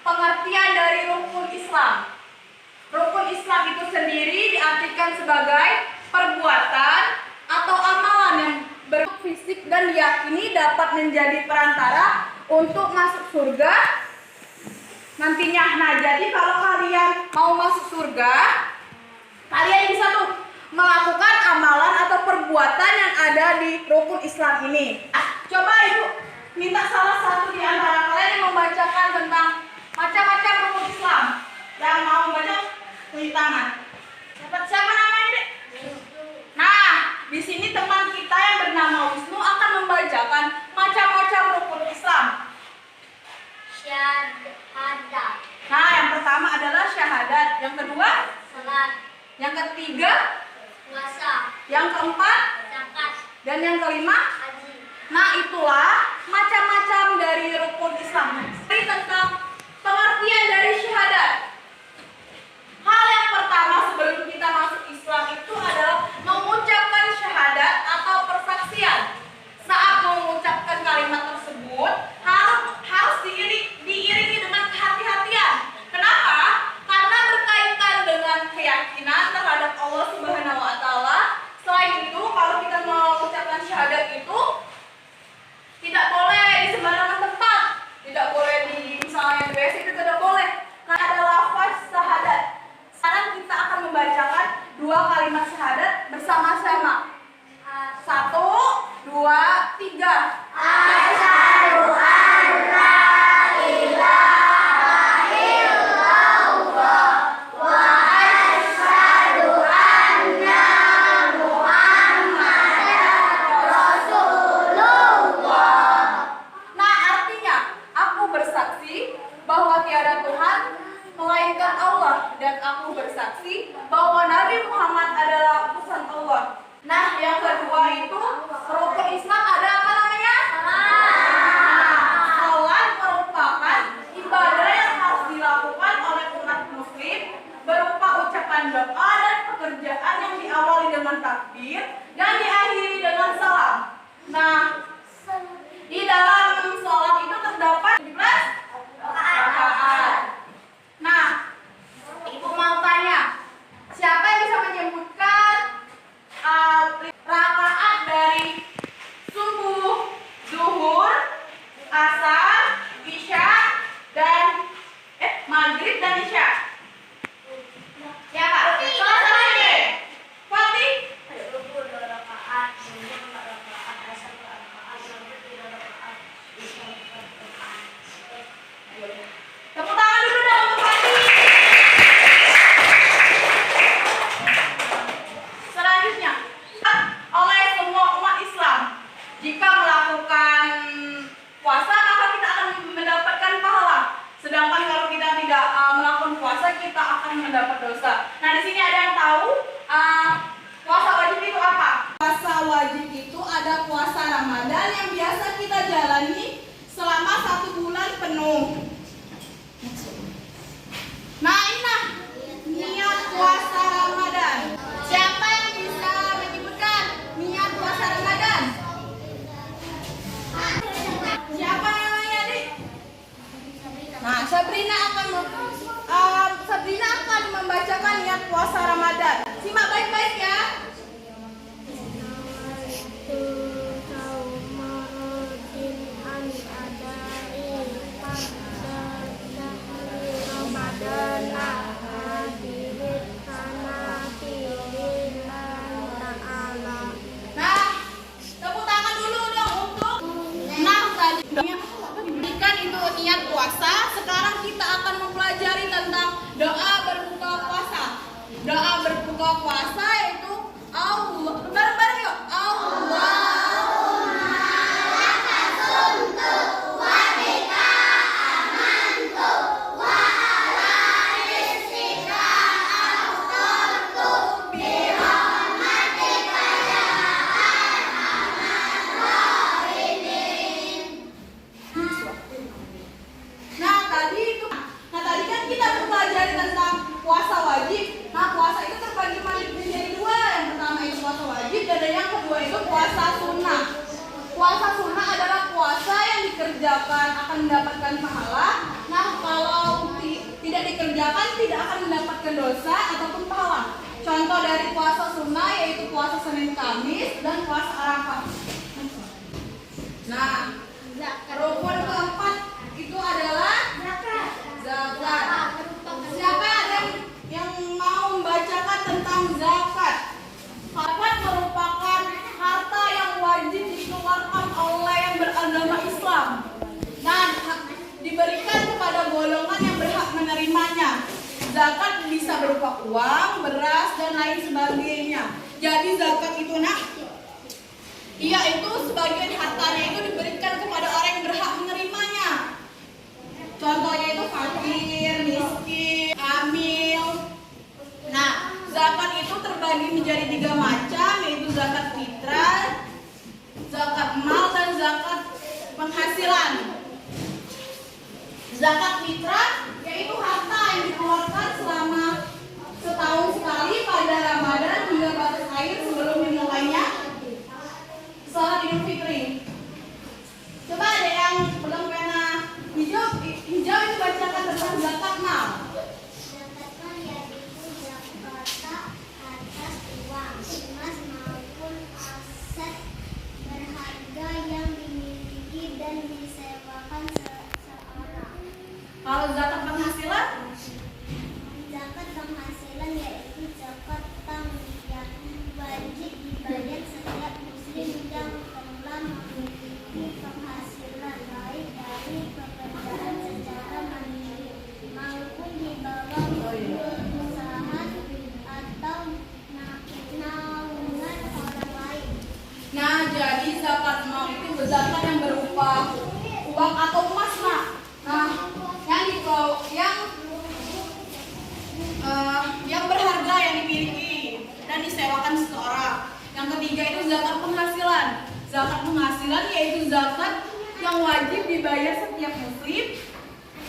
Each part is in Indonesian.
pengertian dari rukun Islam. Rukun Islam itu sendiri diartikan sebagai perbuatan atau amalan yang berbentuk fisik dan diyakini dapat menjadi perantara untuk masuk surga nantinya. Nah, jadi kalau kalian mau masuk surga, kalian bisa tuh melakukan amalan atau perbuatan yang ada di rukun Islam ini. Coba Ibu minta salah satu di antara kalian yang membacakan tentang macam-macam rukun Islam. Yang mau membaca, tunjuk tangan. Siapa namanya, Dek? Nah, di sini teman kita yang bernama Wisnu akan membacakan macam-macam rukun Islam. Syahadat. Nah, yang pertama adalah syahadat. Yang kedua, Salat. yang ketiga, Puasa. yang keempat, Zakat. dan yang kelima. Haji. Nah, itulah macam-macam dari rukun Islam. Jadi tentang pengertian dari syahadat. Hal yang pertama sebelum kita masuk Islam itu adalah mengucapkan syahadat atau persaksian. Saat mengucapkan kalimat tersebut harus diiringi dengan kehati-hatian. Kenapa? Karena berkaitan dengan keyakinan terhadap Allah Subhanahu wa taala. Selain itu, kalau kita mau mengucapkan syahadat itu tidak boleh di sembarangan tempat. Tidak boleh di misalnya di WC, itu tidak boleh. Karena ada lafaz syahadat. Sekarang kita akan membacakan dua kalimat syahadat bersama-sama. 1, 2, 3. Asyhadu an la ilaha illallah wa asyhadu anna Muhammadan Rasulullah. Nah, artinya aku bersaksi bahwa tiada Tuhan melainkan Allah, dan aku bersaksi bahwa Nabi Muhammad adalah utusan Allah. Nah, yang kedua itu rukun Islam ada apa namanya? Salat merupakan ibadah yang harus dilakukan oleh umat muslim berupa ucapan doa dan pekerjaan yang diawali dengan takbir dan diakhiri dengan salam. Nah, di dalam sholat itu terdapat 17 rakaat. Nah, Ibu mau tanya, siapa yang bisa menyebutkan rakaat dari subuh, zuhur, asar, isya, dan maghrib dan isya? Siapa? Salah satu deh. Fatih? Tepuk tangan dulu dong untuk Fatih. Selanjutnya, oleh semua umat Islam, jika melakukan puasa maka kita akan mendapatkan pahala. Sedangkan kalau kita tidak melakukan puasa, kita akan mendapat dosa. Nah, di sini ada yang tahu puasa wajib itu apa? Puasa wajib itu ada puasa Ramadan yang biasa kita jalani selama 1 bulan penuh. Nah, inilah niat puasa Ramadan. Siapa yang bisa menyebutkan niat puasa Ramadan? Siapa namanya, Dik? Nah, Sabrina akan membacakan niat puasa Ramadan. Simak baik-baik ya. Nah, tepuk tangan dulu dong untuk tadikan itu niat puasa. Sekarang kita akan mempelajari tentang doa berbuka puasa. Doa berbuka puasa yaitu Allah. Bareng-bareng yuk. Tadi kan kita mempelajari tentang puasa wajib. Nah, puasa itu terbagi menjadi dua. Yang pertama itu puasa wajib, dan yang kedua itu puasa sunnah. Puasa sunnah adalah puasa yang dikerjakan akan mendapatkan pahala. Nah, kalau kerjakan tidak akan mendapatkan dosa ataupun pahala. Contoh dari puasa sunnah yaitu puasa Senin Kamis dan puasa Arafah. Nah, rukun keempat itu adalah zakat. Siapa yang mau membacakan tentang zakat? Zakat merupakan harta yang wajib dikeluarkan oleh yang beragama Islam dan diberikan kepada golongan yang berhak menerimanya. Zakat bisa berupa uang, beras, dan lain sebagainya. Jadi zakat itu yaitu sebagian hartanya itu diberikan kepada orang yang berhak menerimanya. Contohnya itu fakir, miskin, hamil. Nah, zakat itu terbagi menjadi 3 macam, yaitu zakat fitrah, zakat mal, dan zakat penghasilan. Zakat fitrah yaitu harta yang dikeluarkan selama setahun sekali pada Ramadan hingga batas akhir sebelum dimulainya salat Idul Fitri. Coba ada yang belum pena hijau itu bacakan tentang zakat mal. Zakat mal yaitu zakat atas uang, emas maupun aset berharga yang dimiliki dan disewakan seseorang. Kalau zakat penghasilan? Zakat penghasilan yaitu zakat yang wajib dibayar setiap muslim yang telah memiliki penghasilan baik dari pekerjaan secara mandiri maupun di bawah usaha atau naungan orang lain. Nah, jadi zakat mal itu zakat yang berupa uang atau emas, Nak. Nah, yang berharga yang dimiliki dan disewakan seseorang. Yang ketiga itu zakat penghasilan. Zakat penghasilan yaitu zakat yang wajib dibayar setiap muslim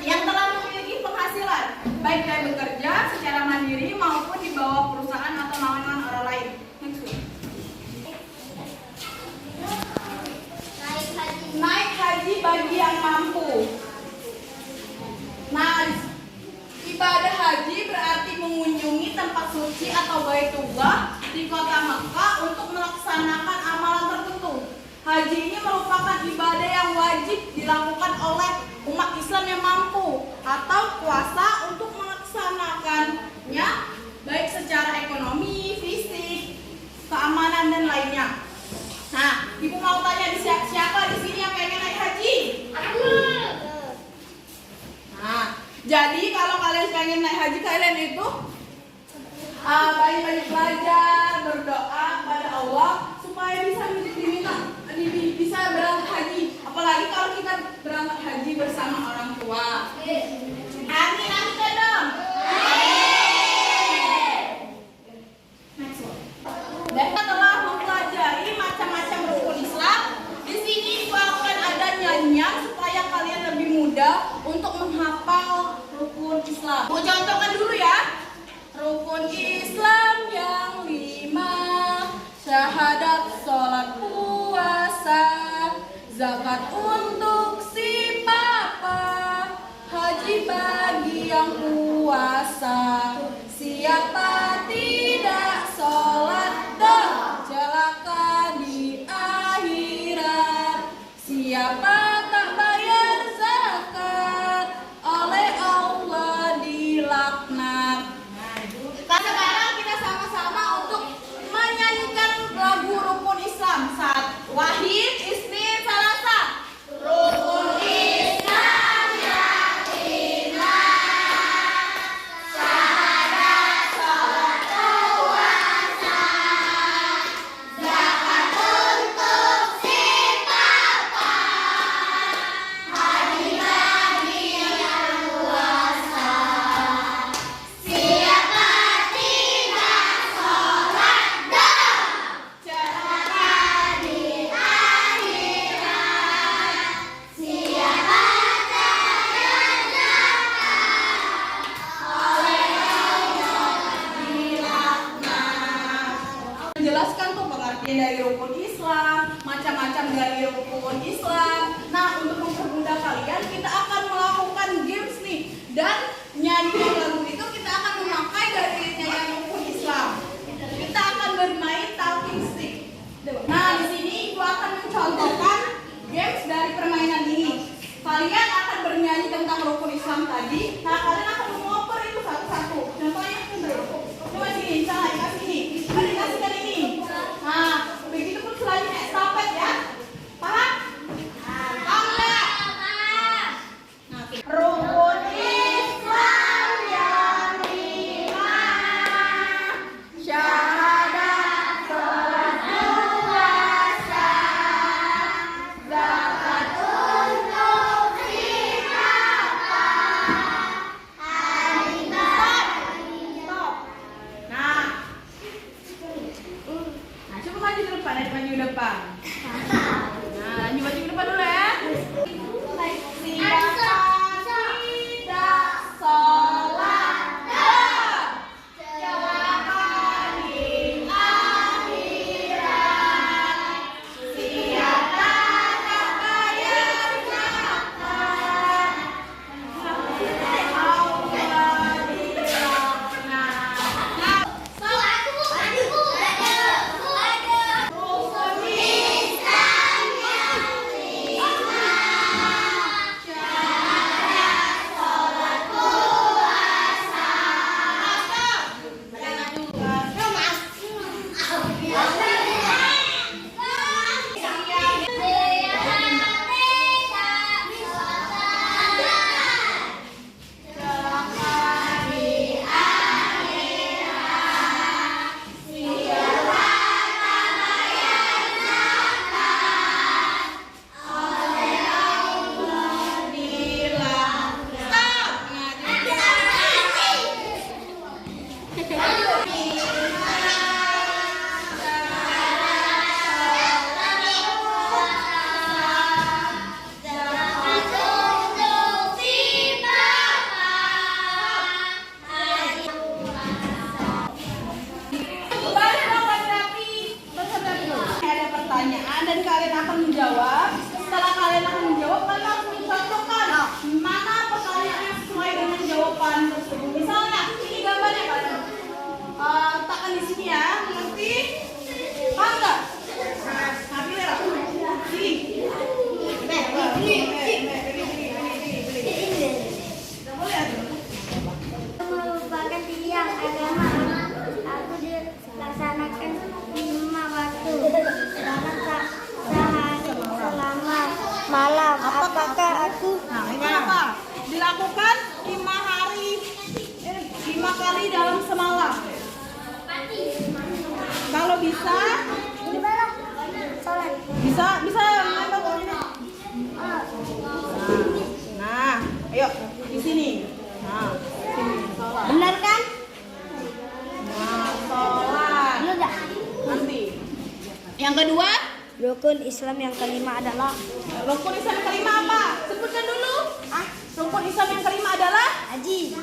yang telah memiliki penghasilan, baik dari bekerja secara mandiri maupun di bawah perusahaan atau naungan orang lain. Naik haji bagi yang mampu. Nah, ibadah haji berarti mengunjungi tempat suci atau Baitullah di kota Mekah untuk melaksanakan amalan tertentu. Haji ini merupakan ibadah yang wajib dilakukan oleh umat Islam yang mampu atau kuasa untuk melaksanakannya, baik secara ekonomi, fisik, keamanan, dan lainnya. Nah, Ibu mau tanya siapa di sini yang pengen naik haji? Nah, jadi kalau kalian pengen naik haji, kalian itu banyak-banyak belajar, berdoa kepada Allah supaya bisa berangkat haji. Apalagi kalau kita berangkat haji bersama orang tua. Amin, amin dong. Next one. Dan setelah mempelajari macam-macam rukun Islam, di sini akan ada nyanyian supaya kalian lebih mudah untuk menghafal rukun Islam. Mau contohkan dulu ya. Rukun Islam yang 5, syahadat, sholat, puasa, zakat untuk si papa, haji bagi yang puasa. Siapa tidak sholat dan celaka di akhirat. Siapa tak bayar zakat, oleh Allah dilaknat. Sekarang kita sama-sama untuk menyanyikan lagu rukun Islam. Wahid, Isnin, Salasa. Rukun Islam yang 5, syahadat, sholat, puasa, zakat untuk si papa, haji bagi yang puasa. Siapa tidak sholat dan celaka di akhirat. Siapa tak bayar zakat, oleh Allah dilaknat. Menjelaskan tuh pengertian dari rukun Islam, macam-macam dari rukun Islam. Nah, untuk mempermudah kalian, kita akan melakukan games nih dan nyanyi lagu tentang rukun Islam tadi. Nah, kalian akan mengoper itu satu-satu. Contohnya coba sini, misalnya dikasih ini, dikasihkan ini. Nah, begitu pun selanjutnya estafet ya. Paham? Paham nggak? Nah, oke. Rukun Islam yang 5. Syahadat, sholat, puasa, zakat, stop. Nah, coba maju ke depan, ayo maju ke depan. Nah, lanjut maju ke depan dulu ya. Siapa tidak sholat celaka di akhirat. Siapa tak bayar zakat, Allah dilaknat. Ada pertanyaan dan kalian akan menjawab. Setelah kalian akan menjawab, kalian harus mencontohkan mana pertanyaan yang sesuai dengan jawaban tersebut. Misalnya, ini gambarnya kalian letakkan di sini ya. Nanti, paham nggak? Nah, pilih lah. Sini. Nggak boleh ada. Merupakan tiang agama. Aku dilaksanakan 5 waktu dalam sehari selama malam. Apakah aku Nah, ini apa? Dilakukan 5 kali dalam semalam. Kalau bisa sholat? bisa mengambil ini. Nah, ayo di sini. Nah, sini sholat. Benar kan? Nah, sholat. Benar nggak? Nanti. Yang kedua, Rukun Islam yang kelima adalah rukun Islam yang kelima apa? Sebutkan dulu. Rukun Islam yang kelima adalah haji.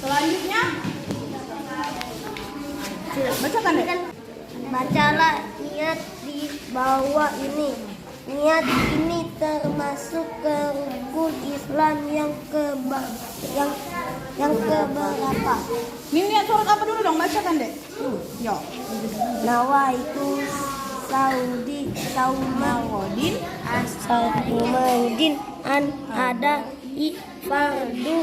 selanjutnya. Bacakan deh. Bacalah niat di bawah ini. Niat ini termasuk ke rukun Islam yang keberapa? Ini lihat surat apa dulu dong? Bacakan deh. Yo. Nawaitu Saudin. Saumaudin an ada fardu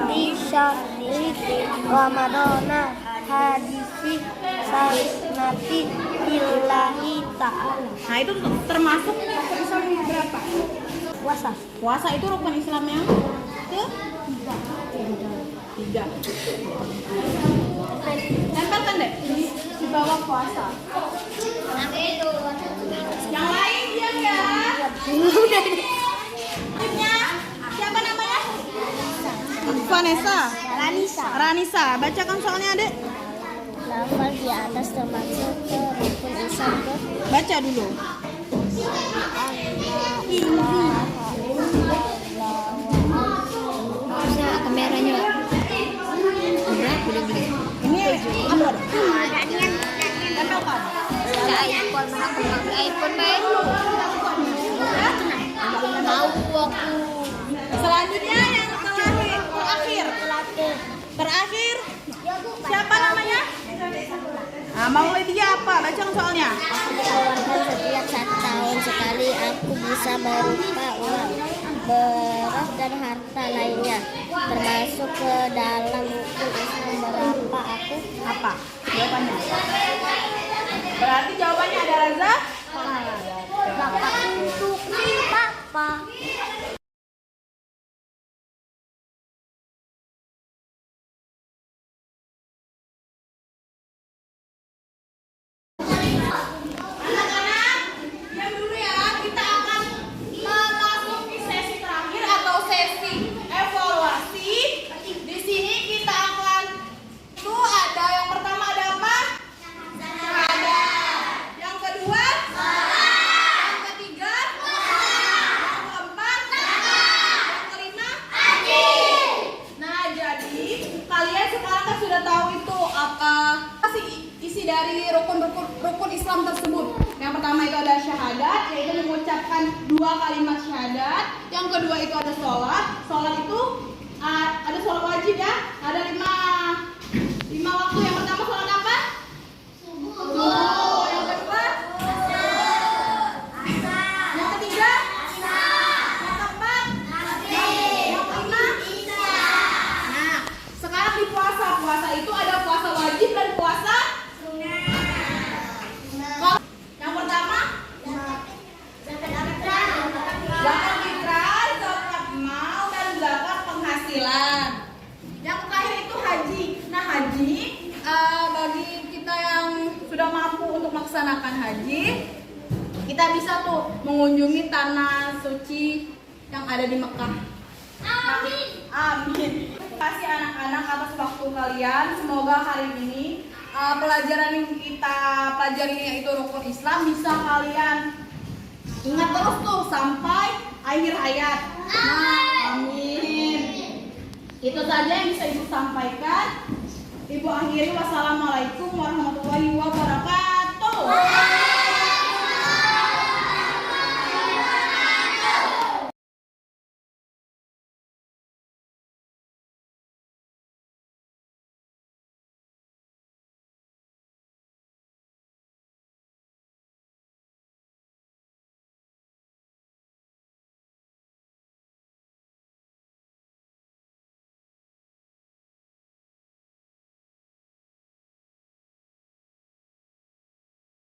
di syahri Ramadana hadisi sanati illahi ta'ala. Nah, itu termasuk rukun Islam yang berapa? Puasa. Puasa itu rukun Islam yang tiga. Tempelkan deh di bawah puasa. Yang lain diam ya. Timnya siapa namanya? Vanessa. Ranisa. Bacakan soalnya, Adek. Lafal di atas termasuk ke rukun Islam ke Baca dulu. kameranya Ini apa? Tempelkan. iPhone baik. Tahu aku. Selanjutnya yang terakhir. Siapa namanya? Nah, mau Lydia apa? Baca soalnya. Aku dikeluarkan setiap 1 tahun sekali. Aku bisa berupa uang, beras, dan harta lainnya, termasuk ke dalam rukun Islam berapa aku? Apa? Jawabannya. Berarti jawabannya ada Raza? Bapak untuk papa. Anak-anak, diam dulu ya. Kita akan memasuki sesi terakhir atau sesi evaluasi. Di sini kita akan itu ada yang pertama ada apa? Ada. Yang kedua? Yang ketiga? Yang keempat? Yang kelima? Nah, jadi kalian sekarang kan sudah tahu itu apa sih isi dari rukun Islam tersebut. Yang pertama itu ada syahadat, yaitu mengucapkan 2 kalimat syahadat. Yang kedua itu ada sholat. Sholat itu ada sholat wajib ya. Ada 5 waktu. Yang pertama sholat apa? Subuh. Yang kedua? Yang ketiga? Yang keempat? Yang kelima? Nah, sekarang di puasa. Puasa itu ada puasa wajib dan puasa yang pertama zakat fitrah, zakat mal, dan zakat penghasilan. Yang terakhir itu haji. Nah, haji bagi kita yang sudah mampu untuk melaksanakan haji, kita bisa tuh mengunjungi tanah suci yang ada di Mekah. Amin. Amin. Terima kasih anak-anak atas waktu kalian. Semoga hari ini pelajaran yang kita pelajari yaitu rukun Islam bisa kalian ingat terus tuh sampai akhir hayat. Amin. Itu saja yang bisa Ibu sampaikan. Ibu akhiri, wassalamualaikum warahmatullahi wabarakatuh.